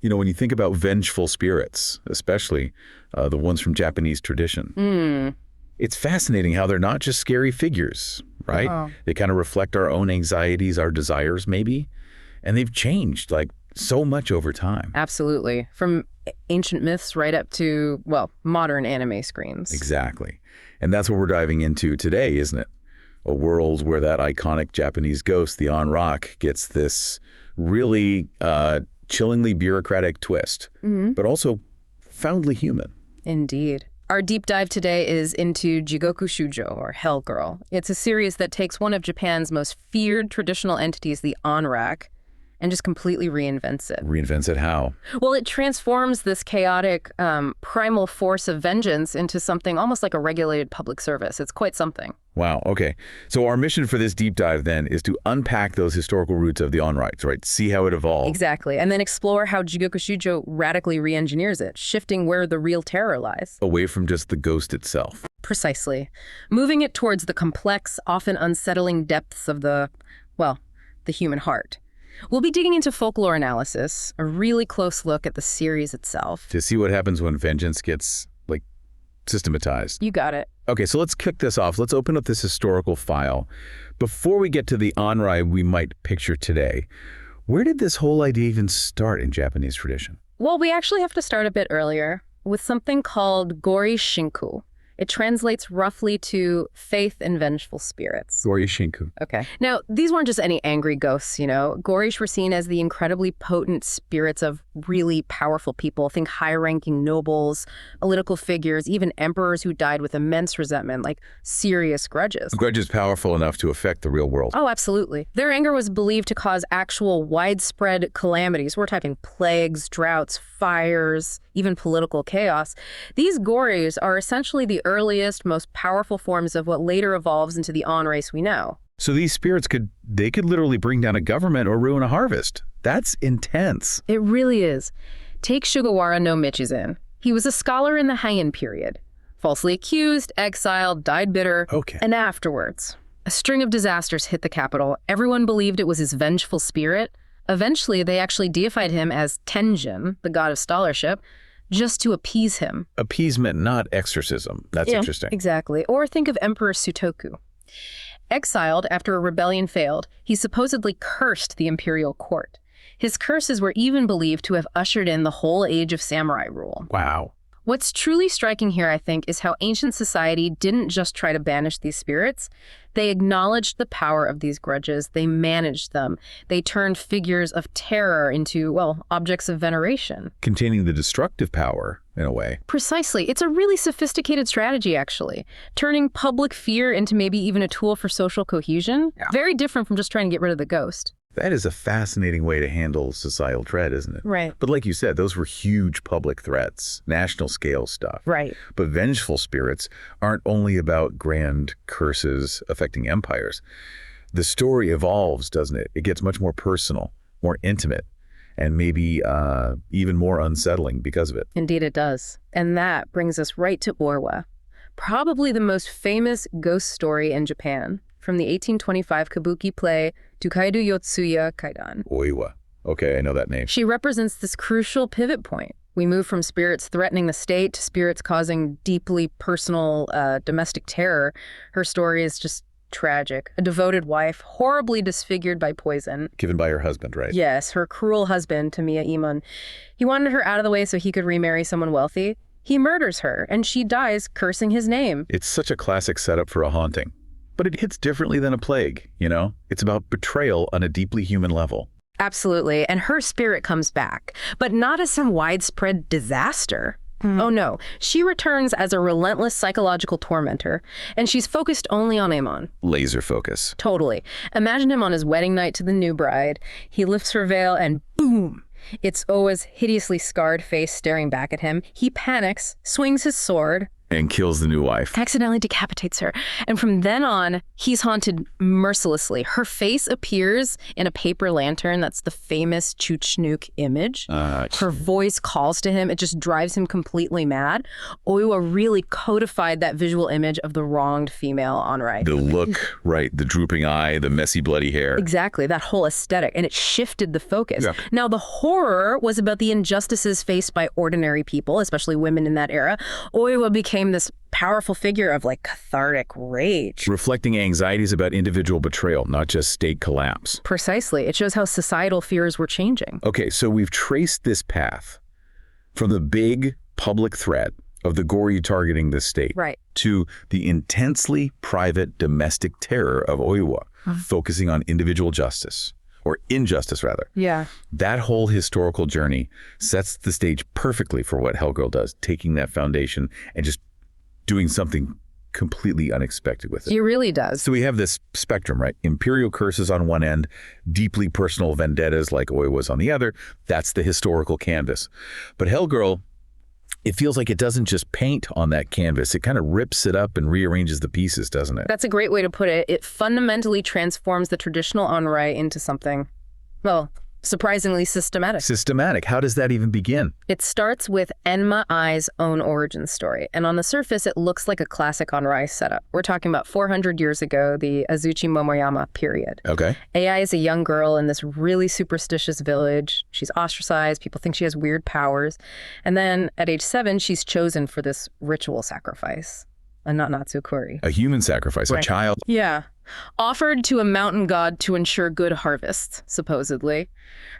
When you think about vengeful spirits, especially the ones from Japanese tradition, it's fascinating how they're not just scary figures, right? They kind of reflect our own anxieties, our desires maybe, and they've changed like so much over time. Absolutely. From ancient myths right up to, well, modern anime screens. Exactly. And that's what we're diving into today, isn't it? A world where that iconic Japanese ghost, the onryō, gets this really chillingly bureaucratic twist, but also profoundly human. Indeed. Our deep dive today is into Jigoku Shōjo, or Hell Girl. It's a series that takes one of Japan's most feared traditional entities, the onryō, and just completely reinvents it. Reinvents it how? Well, it transforms this chaotic, primal force of vengeance into something almost like a regulated public service. It's quite something. Wow, okay. So our mission for this deep dive then is to unpack those historical roots of the onryō, right? See how it evolved. Exactly, and then explore how Jigoku Shōjo radically re-engineers it, shifting where the real terror lies. Away from just the ghost itself. Precisely. Moving it towards the complex, often unsettling depths of the human heart. We'll be digging into folklore analysis, a really close look at the series itself. To see what happens when vengeance gets, systematized. You got it. Okay, so let's kick this off. Let's open up this historical file. Before we get to the onryō we might picture today, where did this whole idea even start in Japanese tradition? Well, we actually have to start a bit earlier with something called Gori Shinku. It translates roughly to faith in vengeful spirits. Gori Shinku. Okay. Now, these weren't just any angry ghosts, Gorish were seen as the incredibly potent spirits of really powerful people. Think high-ranking nobles, political figures, even emperors who died with immense resentment, like serious grudges. Grudges powerful enough to affect the real world. Oh, absolutely. Their anger was believed to cause actual widespread calamities. We're talking plagues, droughts, fires, even political chaos. These gories are essentially the earliest, most powerful forms of what later evolves into the onryō we know. So these spirits could literally bring down a government or ruin a harvest. That's intense. It really is. Take Sugawara no Michizen. He was a scholar in the Heian period. Falsely accused, exiled, died bitter. Okay. And afterwards, a string of disasters hit the capital. Everyone believed it was his vengeful spirit. Eventually, they actually deified him as Tenjin, the god of scholarship, just to appease him. Appeasement, not exorcism. That's interesting. Exactly. Or think of Emperor Sutoku. Exiled after a rebellion failed, he supposedly cursed the imperial court. His curses were even believed to have ushered in the whole age of samurai rule. Wow. What's truly striking here, I think, is how ancient society didn't just try to banish these spirits. They acknowledged the power of these grudges. They managed them. They turned figures of terror into, objects of veneration. Containing the destructive power, in a way. Precisely. It's a really sophisticated strategy, actually. Turning public fear into maybe even a tool for social cohesion. Yeah. Very different from just trying to get rid of the ghost. That is a fascinating way to handle societal dread, isn't it? Right. But like you said, those were huge public threats, national scale stuff. Right. But vengeful spirits aren't only about grand curses affecting empires. The story evolves, doesn't it? It gets much more personal, more intimate, and maybe even more unsettling because of it. Indeed it does. And that brings us right to onryō, probably the most famous ghost story in Japan, from the 1825 kabuki play Tukaido Yotsuya Kaidan. Onryō. Okay, I know that name. She represents this crucial pivot point. We move from spirits threatening the state to spirits causing deeply personal domestic terror. Her story is just tragic. A devoted wife, horribly disfigured by poison. Given by her husband, right? Yes, her cruel husband, Tamiya Imon. He wanted her out of the way so he could remarry someone wealthy. He murders her, and she dies cursing his name. It's such a classic setup for a haunting. But it hits differently than a plague, It's about betrayal on a deeply human level. Absolutely, and her spirit comes back, but not as some widespread disaster. Oh no, she returns as a relentless psychological tormentor, and she's focused only on Amon. Laser focus. Totally. Imagine him on his wedding night to the new bride. He lifts her veil and boom! It's Owa's hideously scarred face staring back at him. He panics, swings his sword, And kills the new wife. Accidentally decapitates her. And from then on, he's haunted mercilessly. Her face appears in a paper lantern. That's the famous Chuchnook image. Her voice calls to him. It just drives him completely mad. Oiwa really codified that visual image of the wronged female onryō. The look, right, the drooping eye, the messy bloody hair. Exactly, that whole aesthetic. And it shifted the focus. Yeah. Now, the horror was about the injustices faced by ordinary people, especially women in that era. Oiwa became this powerful figure of like cathartic rage. Reflecting anxieties about individual betrayal, not just state collapse. Precisely. It shows how societal fears were changing. Okay, so we've traced this path from the big public threat of the Goryeo targeting the state to the intensely private domestic terror of Oiwa, focusing on individual justice. Or injustice, rather. Yeah. That whole historical journey sets the stage perfectly for what Hellgirl does, taking that foundation and just doing something completely unexpected with it. He really does. So we have this spectrum, right? Imperial curses on one end, deeply personal vendettas like Oiwa's on the other. That's the historical canvas. But Hellgirl, it feels like it doesn't just paint on that canvas. It kind of rips it up and rearranges the pieces, doesn't it? That's a great way to put it. It fundamentally transforms the traditional onryō into something, well, surprisingly systematic. Systematic. How does that even begin? It starts with Enma Ai's own origin story. And on the surface, it looks like a classic onryō setup. We're talking about 400 years ago, the Azuchi Momoyama period. Okay. Ai is a young girl in this really superstitious village. She's ostracized. People think she has weird powers. And then at age 7, she's chosen for this ritual sacrifice. A Natsu-kuri. A human sacrifice, a child. Yeah. Offered to a mountain god to ensure good harvests, supposedly.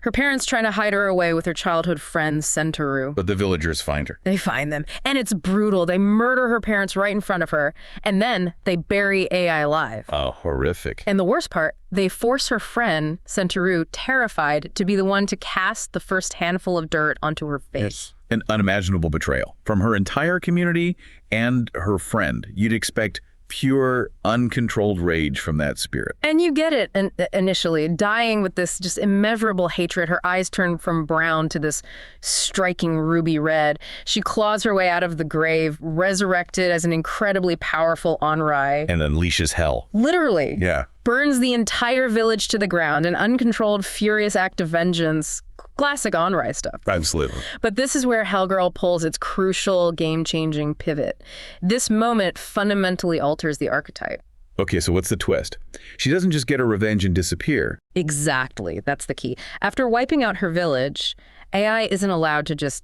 Her parents trying to hide her away with her childhood friend, Sentaru. But the villagers find her. They find them. And it's brutal. They murder her parents right in front of her. And then they bury Ai alive. Oh, horrific. And the worst part, they force her friend, Sentaru, terrified, to be the one to cast the first handful of dirt onto her face. Yes. An unimaginable betrayal. From her entire community and her friend, you'd expect pure, uncontrolled rage from that spirit. And you get it initially, dying with this just immeasurable hatred. Her eyes turn from brown to this striking ruby red. She claws her way out of the grave, resurrected as an incredibly powerful onryō. And unleashes hell. Literally. Yeah. Burns the entire village to the ground, an uncontrolled, furious act of vengeance. Classic onryō stuff. Absolutely. But this is where Hellgirl pulls its crucial, game-changing pivot. This moment fundamentally alters the archetype. Okay, so what's the twist? She doesn't just get her revenge and disappear. Exactly. That's the key. After wiping out her village, Ai isn't allowed to just,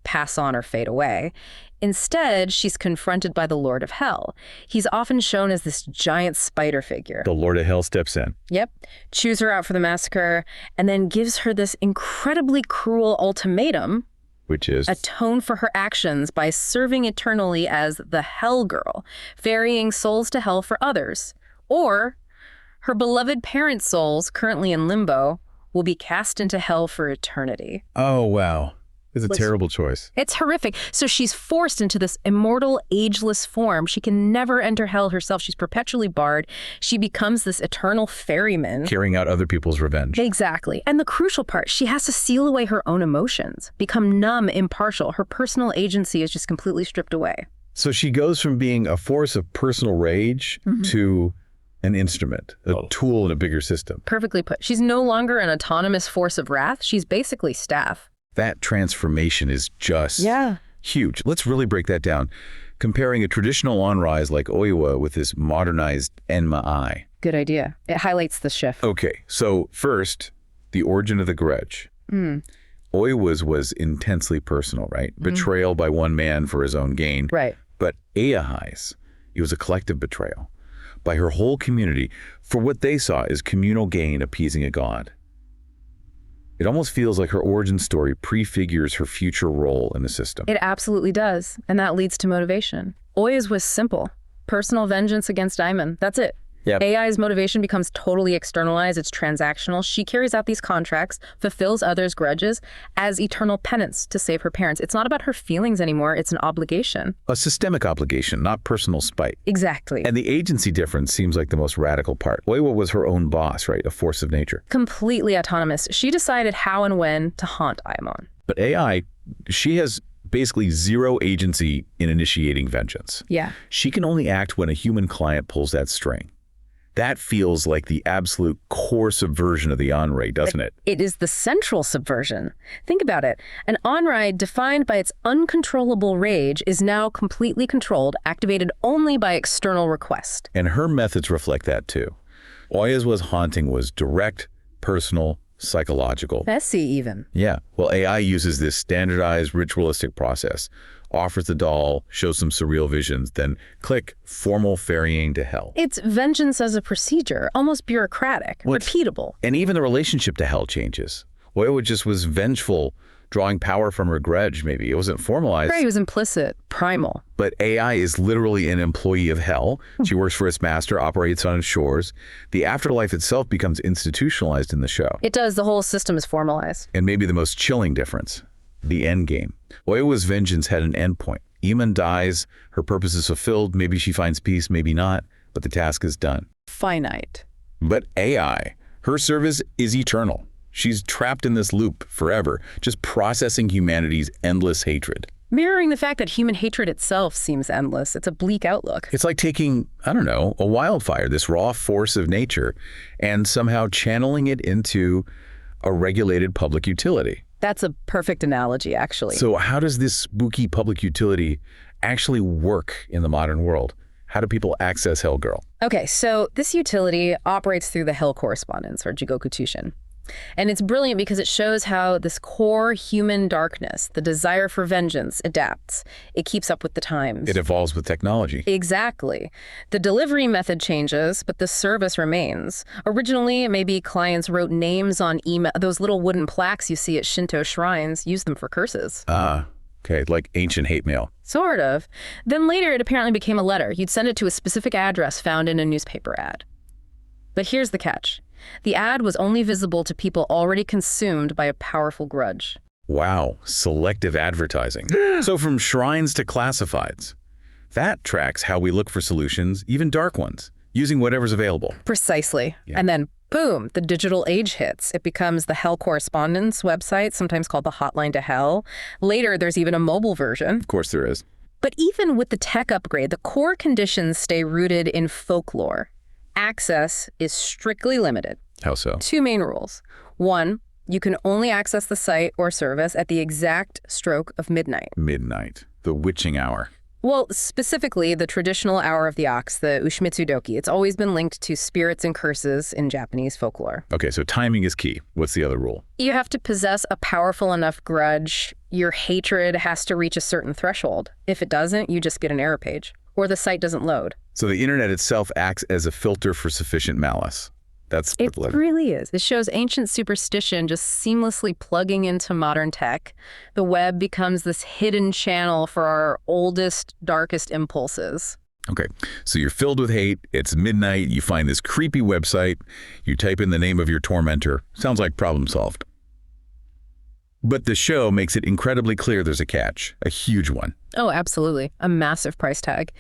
pass on or fade away. Instead, she's confronted by the Lord of Hell. He's often shown as this giant spider figure. The Lord of Hell steps in. Yep. Chews her out for the massacre, and then gives her this incredibly cruel ultimatum. Which is? Atone for her actions by serving eternally as the Hell Girl, ferrying souls to hell for others. Or her beloved parents' souls, currently in limbo, will be cast into hell for eternity. Oh, wow. It's a terrible choice. It's horrific. So she's forced into this immortal, ageless form. She can never enter hell herself. She's perpetually barred. She becomes this eternal ferryman. Carrying out other people's revenge. Exactly. And the crucial part, she has to seal away her own emotions, become numb, impartial. Her personal agency is just completely stripped away. So she goes from being a force of personal rage to an instrument, a tool in a bigger system. Perfectly put. She's no longer an autonomous force of wrath. She's basically staff. That transformation is just huge. Let's really break that down. Comparing a traditional onryō like Oiwa with this modernized Enma Ai. Good idea. It highlights the shift. Okay, so first, the origin of the grudge. Oiwa's was intensely personal, right? Betrayal by one man for his own gain. Right. But Ai's, it was a collective betrayal by her whole community for what they saw as communal gain appeasing a god. It almost feels like her origin story prefigures her future role in the system. It absolutely does, and that leads to motivation. Oi's was simple. Personal vengeance against Daimon. That's it. Yep. Ai's motivation becomes totally externalized. It's transactional. She carries out these contracts, fulfills others' grudges as eternal penance to save her parents. It's not about her feelings anymore. It's an obligation. A systemic obligation, not personal spite. Exactly. And the agency difference seems like the most radical part. Oiwa was her own boss, right? A force of nature. Completely autonomous. She decided how and when to haunt Aimon. But Ai, she has basically zero agency in initiating vengeance. Yeah. She can only act when a human client pulls that string. That feels like the absolute core subversion of the onryō, doesn't it? It is the central subversion. Think about it. An onryō defined by its uncontrollable rage is now completely controlled, activated only by external request. And her methods reflect that too. Oya's haunting was direct, personal, psychological. Messy even. Yeah. Well, AI uses this standardized ritualistic process, offers the doll, shows some surreal visions, then click, formal ferrying to hell. It's vengeance as a procedure, almost bureaucratic, repeatable. And even the relationship to hell changes. Oya just was vengeful, drawing power from her grudge, maybe. It wasn't formalized. Right, it was implicit, primal. But AI is literally an employee of hell. She works for its master, operates on its shores. The afterlife itself becomes institutionalized in the show. It does. The whole system is formalized. And maybe the most chilling difference, the end game. Oya's vengeance had an end point. Iman dies, her purpose is fulfilled, maybe she finds peace, maybe not, but the task is done. Finite. But AI, her service is eternal. She's trapped in this loop forever, just processing humanity's endless hatred. Mirroring the fact that human hatred itself seems endless. It's a bleak outlook. It's like taking, I don't know, a wildfire, this raw force of nature, and somehow channeling it into a regulated public utility. That's a perfect analogy, actually. So how does this spooky public utility actually work in the modern world? How do people access Hell Girl? Okay, so this utility operates through the Hell Correspondence, or Jigoku Shōjo. And it's brilliant because it shows how this core human darkness, the desire for vengeance, adapts. It keeps up with the times. It evolves with technology. Exactly. The delivery method changes, but the service remains. Originally, maybe clients wrote names on email. Those little wooden plaques you see at Shinto shrines, use them for curses. Okay, like ancient hate mail. Sort of. Then later, it apparently became a letter. You'd send it to a specific address found in a newspaper ad. But here's the catch. The ad was only visible to people already consumed by a powerful grudge. Wow, selective advertising. So from shrines to classifieds. That tracks how we look for solutions, even dark ones, using whatever's available. Precisely. Yeah. And then, boom, the digital age hits. It becomes the Hell Correspondence website, sometimes called the Hotline to Hell. Later, there's even a mobile version. Of course there is. But even with the tech upgrade, the core conditions stay rooted in folklore. Access is strictly limited. How so? Two main rules. One, you can only access the site or service at the exact stroke of midnight. Midnight, the witching hour. Well, specifically, the traditional hour of the ox, the Ushimitsu Doki. It's always been linked to spirits and curses in Japanese folklore. Okay, so timing is key. What's the other rule? You have to possess a powerful enough grudge. Your hatred has to reach a certain threshold. If it doesn't, you just get an error page. Or the site doesn't load. So the internet itself acts as a filter for sufficient malice. That's It really is. It shows ancient superstition just seamlessly plugging into modern tech. The web becomes this hidden channel for our oldest, darkest impulses. Okay, so you're filled with hate, it's midnight, you find this creepy website, you type in the name of your tormentor. Sounds like problem solved. But the show makes it incredibly clear there's a catch, a huge one. Oh, absolutely. A massive price tag.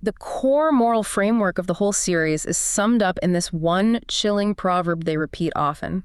The core moral framework of the whole series is summed up in this one chilling proverb they repeat often.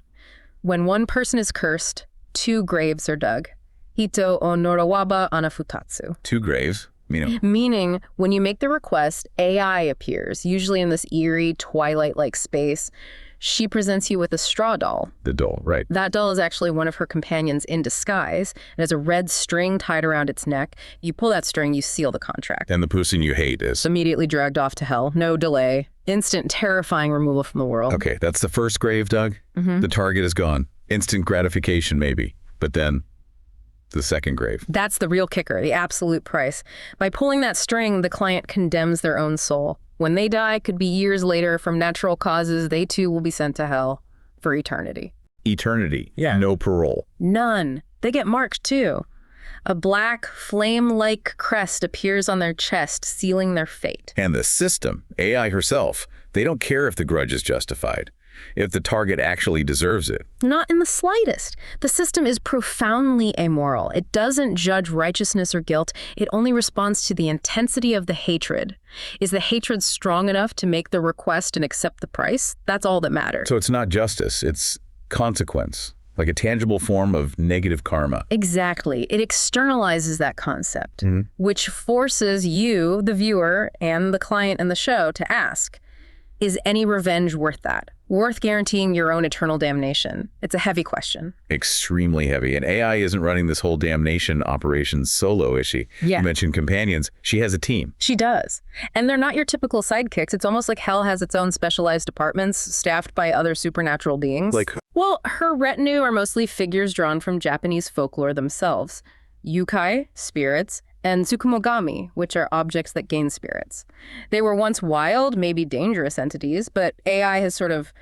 When one person is cursed, two graves are dug. Hito o norawaba anafutatsu. Two graves? Meaning, when you make the request, AI appears, usually in this eerie, twilight-like space. She presents you with a straw doll. The doll, right. That doll is actually one of her companions in disguise. It has a red string tied around its neck. You pull that string, you seal the contract. And the person you hate is? Immediately dragged off to hell. No delay. Instant, terrifying removal from the world. Okay, that's the first grave, Doug. The target is gone. Instant gratification, maybe. But then the second grave. That's the real kicker, the absolute price. By pulling that string, the client condemns their own soul. When they die, could be years later, from natural causes, they too will be sent to hell for eternity. Eternity? Yeah. No parole? None. They get marked too. A black, flame-like crest appears on their chest, sealing their fate. And the system, AI herself, they don't care if the grudge is justified, if the target actually deserves it. Not in the slightest. The system is profoundly amoral. It doesn't judge righteousness or guilt. It only responds to the intensity of the hatred. Is the hatred strong enough to make the request and accept the price? That's all that matters. So it's not justice, it's consequence. Like a tangible form of negative karma. Exactly. It externalizes that concept, which forces you, the viewer, and the client in the show to ask, is any revenge worth that? Worth guaranteeing your own eternal damnation? It's a heavy question. Extremely heavy. And AI isn't running this whole damnation operation solo, is she? Yeah. You mentioned companions. She has a team. She does. And they're not your typical sidekicks. It's almost like Hell has its own specialized departments staffed by other supernatural beings. Like, well, her retinue are mostly figures drawn from Japanese folklore themselves. Yukai, spirits, and tsukumogami, which are objects that gain spirits. They were once wild, maybe dangerous entities, but AI has sort of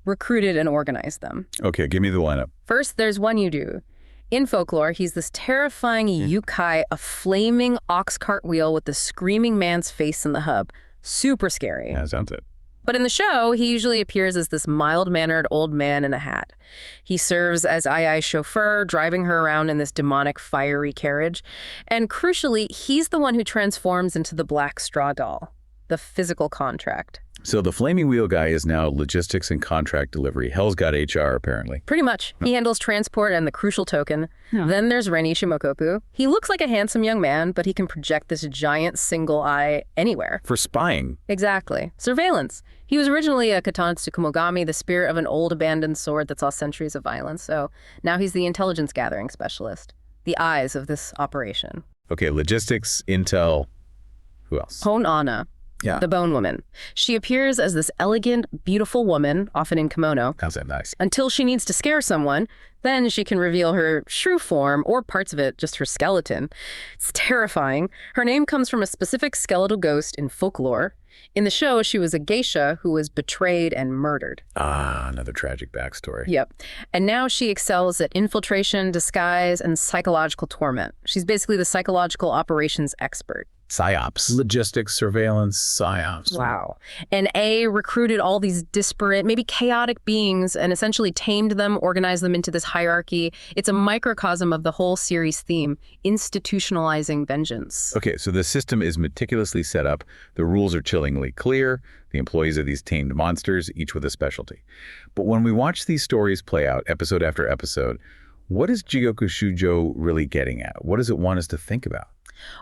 recruited and organized them. okay, give me the lineup. First, there's Onryō. In folklore, he's this terrifying yukai, a flaming ox cartwheel with the screaming man's face in the hub. Super scary. Yeah, sounds it. But in the show, he usually appears as this mild-mannered old man in a hat. He serves as Ai's chauffeur, driving her around in this demonic, fiery carriage. And crucially, he's the one who transforms into the black straw doll, the physical contract. So the flaming wheel guy is now logistics and contract delivery. Hell's got HR, apparently. Pretty much. He handles transport and the crucial token. Then there's Reni Shimokoku. He looks like a handsome young man, but he can project this giant single eye anywhere. For spying. Exactly. Surveillance. He was originally a katana tsukumogami, the spirit of an old abandoned sword that saw centuries of violence. So now he's the intelligence gathering specialist. The eyes of this operation. Okay, logistics, intel, who else? Hon Anna. Yeah. The Bone Woman. She appears as this elegant, beautiful woman, often in kimono, How's that nice? until she needs to scare someone. Then she can reveal her shrew form, or parts of it, just her skeleton. It's terrifying. Her name comes from a specific skeletal ghost in folklore. In the show, she was a geisha who was betrayed and murdered. Ah, another tragic backstory. Yep. And now she excels at infiltration, disguise, and psychological torment. She's basically the psychological operations expert. PsyOps. Logistics, surveillance, PsyOps. Wow. And A recruited all these disparate, maybe chaotic beings and essentially tamed them, organized them into this hierarchy. It's a microcosm of the whole series theme, institutionalizing vengeance. Okay, so the system is meticulously set up. The rules are chillingly clear. The employees are these tamed monsters, each with a specialty. But when we watch these stories play out episode after episode, what is Jigoku Shōjo really getting at? What does it want us to think about?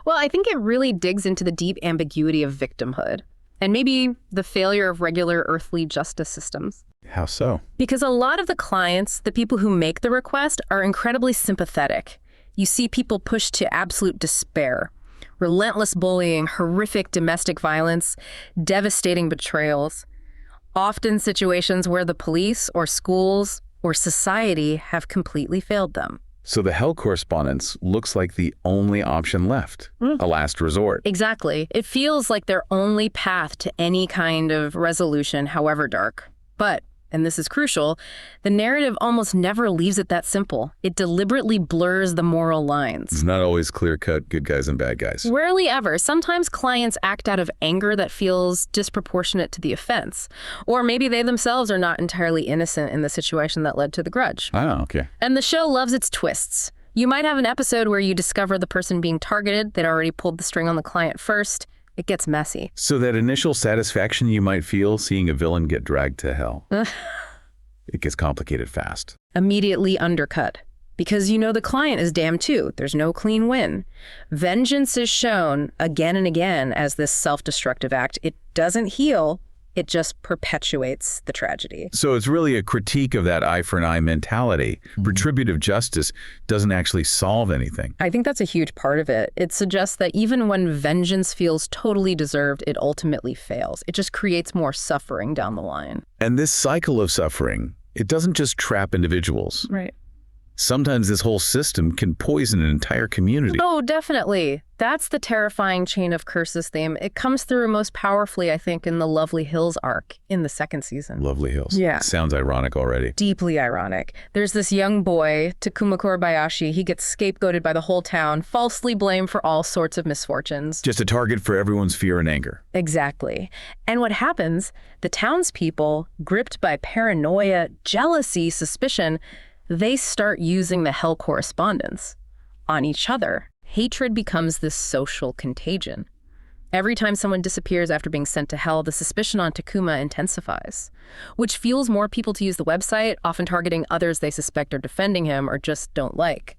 Well, I think it really digs into the deep ambiguity of victimhood and maybe the failure of regular earthly justice systems. How so? Because a lot of the clients, the people who make the request, are incredibly sympathetic. You see people pushed to absolute despair, relentless bullying, horrific domestic violence, devastating betrayals, often situations where the police or schools or society have completely failed them. So the Hell Correspondence looks like the only option left, a last resort. Exactly. It feels like their only path to any kind of resolution, however dark. But, and this is crucial, the narrative almost never leaves it that simple. It deliberately blurs the moral lines. It's not always clear-cut good guys and bad guys. Rarely ever. Sometimes clients act out of anger that feels disproportionate to the offense. Or maybe they themselves are not entirely innocent in the situation that led to the grudge. Oh, okay. And the show loves its twists. You might have an episode where you discover the person being targeted, they'd already pulled the string on the client first. It gets messy. So that initial satisfaction you might feel seeing a villain get dragged to hell, it gets complicated fast. Immediately undercut. Because you know the client is damned too. There's no clean win. Vengeance is shown again and again as this self-destructive act. It doesn't heal. It just perpetuates the tragedy. So it's really a critique of that eye for an eye mentality. Retributive justice doesn't actually solve anything. I think that's a huge part of it. It suggests that even when vengeance feels totally deserved, it ultimately fails. It just creates more suffering down the line. And this cycle of suffering, it doesn't just trap individuals. Right. Sometimes this whole system can poison an entire community. Oh, definitely. That's the terrifying chain of curses theme. It comes through most powerfully, I think, in the Lovely Hills arc in the second season. Lovely Hills. Yeah. Sounds ironic already. Deeply ironic. There's this young boy, Takuma Kobayashi. He gets scapegoated by the whole town, falsely blamed for all sorts of misfortunes. Just a target for everyone's fear and anger. Exactly. And what happens, the townspeople, gripped by paranoia, jealousy, suspicion, they start using the Hell Correspondence on each other. Hatred becomes this social contagion. Every time someone disappears after being sent to hell, the suspicion on Takuma intensifies, which fuels more people to use the website, often targeting others they suspect are defending him or just don't like.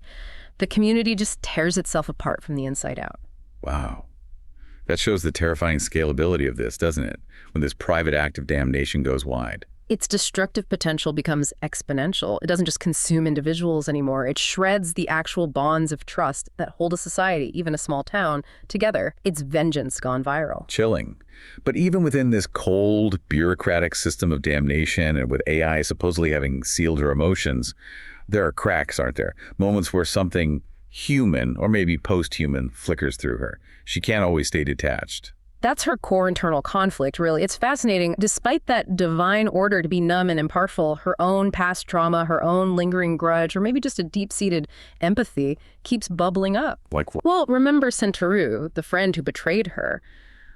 The community just tears itself apart from the inside out. Wow. That shows the terrifying scalability of this, doesn't it? When this private act of damnation goes wide. Its destructive potential becomes exponential. It doesn't just consume individuals anymore. It shreds the actual bonds of trust that hold a society, even a small town, together. It's vengeance gone viral. Chilling. But even within this cold, bureaucratic system of damnation, and with AI supposedly having sealed her emotions, there are cracks, aren't there? Moments where something human, or maybe post-human, flickers through her. She can't always stay detached. That's her core internal conflict, really. It's fascinating. Despite that divine order to be numb and impartial, her own past trauma, her own lingering grudge, or maybe just a deep-seated empathy keeps bubbling up. Like what? Well, remember Sentaru, the friend who betrayed her.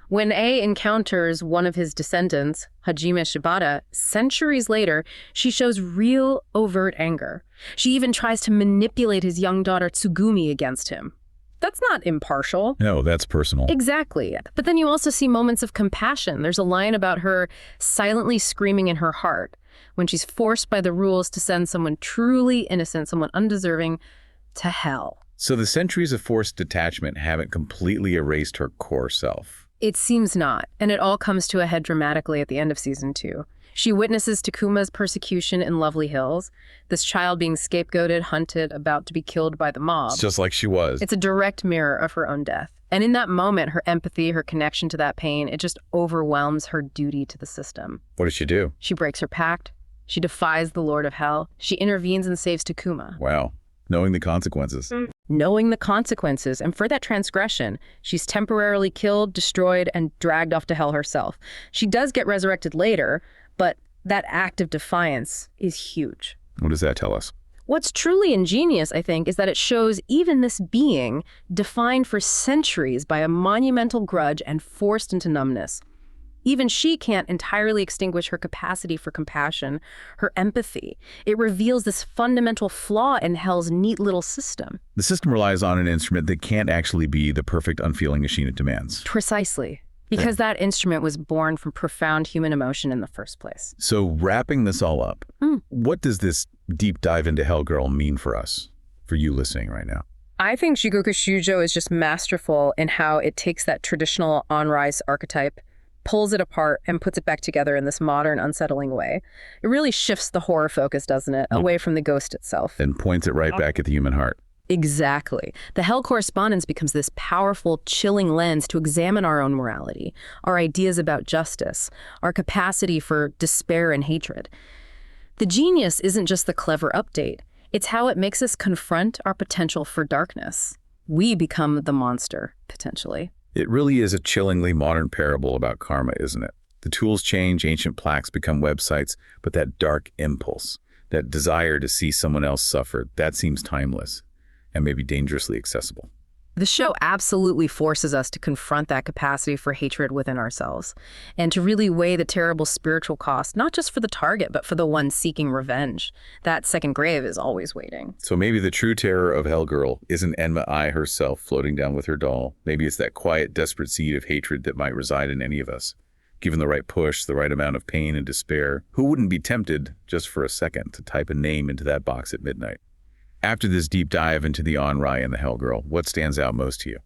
When A encounters one of his descendants, Hajime Shibata, centuries later, she shows real overt anger. She even tries to manipulate his young daughter Tsugumi against him. That's not impartial. No, that's personal. Exactly. But then you also see moments of compassion. There's a line about her silently screaming in her heart when she's forced by the rules to send someone truly innocent, someone undeserving, to hell. So the centuries of forced detachment haven't completely erased her core self. It seems not, and it all comes to a head dramatically at the end of season 2. She witnesses Takuma's persecution in Lovely Hills, this child being scapegoated, hunted, about to be killed by the mob. It's just like she was. It's a direct mirror of her own death. And in that moment, her empathy, her connection to that pain, it just overwhelms her duty to the system. What does she do? She breaks her pact. She defies the Lord of Hell. She intervenes and saves Takuma. Wow. Knowing the consequences. Knowing the consequences, and for that transgression, she's temporarily killed, destroyed, and dragged off to hell herself. She does get resurrected later, but that act of defiance is huge. What does that tell us? What's truly ingenious, I think, is that it shows even this being, defined for centuries by a monumental grudge and forced into numbness. Even she can't entirely extinguish her capacity for compassion, her empathy. It reveals this fundamental flaw in Hell's neat little system. The system relies on an instrument that can't actually be the perfect unfeeling machine it demands. Precisely. Because that instrument was born from profound human emotion in the first place. So wrapping this all up, what does this deep dive into Hell Girl mean for us, for you listening right now? I think Jigoku Shōjo is just masterful in how it takes that traditional onryō archetype, pulls it apart, and puts it back together in this modern, unsettling way. It really shifts the horror focus, doesn't it, away from the ghost itself. And points it right back at the human heart. Exactly. The Hell Correspondence becomes this powerful, chilling lens to examine our own morality, our ideas about justice, our capacity for despair and hatred. The genius isn't just the clever update. It's how it makes us confront our potential for darkness. We become the monster, potentially. It really is a chillingly modern parable about karma, isn't it? The tools change, ancient plaques become websites, but that dark impulse, that desire to see someone else suffer, that seems timeless and maybe dangerously accessible. The show absolutely forces us to confront that capacity for hatred within ourselves and to really weigh the terrible spiritual cost, not just for the target, but for the one seeking revenge. That second grave is always waiting. So maybe the true terror of Hell Girl isn't Enma Ai herself floating down with her doll. Maybe it's that quiet, desperate seed of hatred that might reside in any of us. Given the right push, the right amount of pain and despair, who wouldn't be tempted, just for a second, to type a name into that box at midnight? After this deep dive into the onryō and the Hell Girl, what stands out most to you?